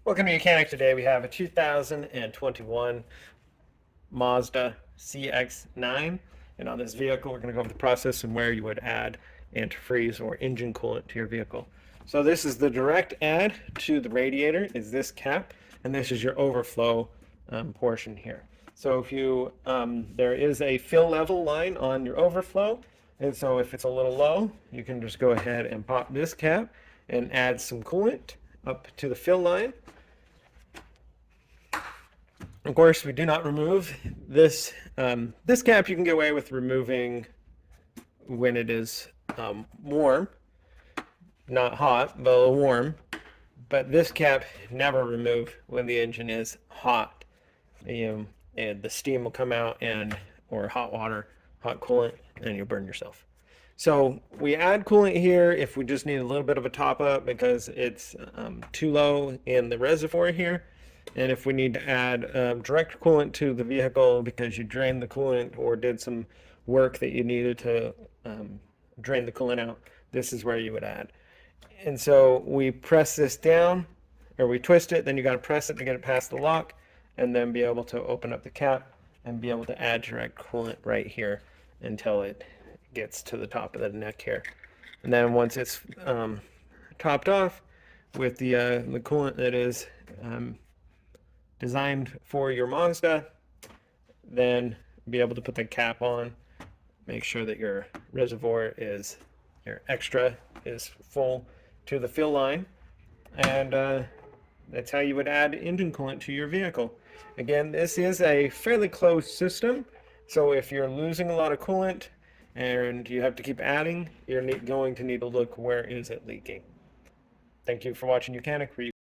Welcome to Mechanic. Today we have a 2021 Mazda CX-9, and on this vehicle we're going to go over the process and where you would add antifreeze or engine coolant to your vehicle. So this is the direct add to the radiator, is this cap, and this is your overflow portion here. So if you there is a fill level line on your overflow, and so if it's a little low, you can just go ahead and pop this cap and add some coolant up to the fill line. Of course, we do not remove this. This cap you can get away with removing when it is warm, not hot, but warm. But this cap never remove when the engine is hot. And the steam will come out or hot water, hot coolant, and you'll burn yourself. So we add coolant here if we just need a little bit of a top up because it's too low in the reservoir here. And if we need to add direct coolant to the vehicle because you drained the coolant or did some work that you needed to drain the coolant out, this is where you would add. And so we press this down, or we twist it, then you got to press it to get it past the lock, and then be able to open up the cap and be able to add direct coolant right here until it gets to the top of the neck here. And then once it's topped off with the coolant that is designed for your Mazda, then be able to put the cap on, make sure that your reservoir is, your extra is full to the fill line, and that's how you would add engine coolant to your vehicle. Again, this is a fairly closed system, so if you're losing a lot of coolant and you have to keep adding, you're going to need to look where is it leaking. Thank you for watching Mechanic.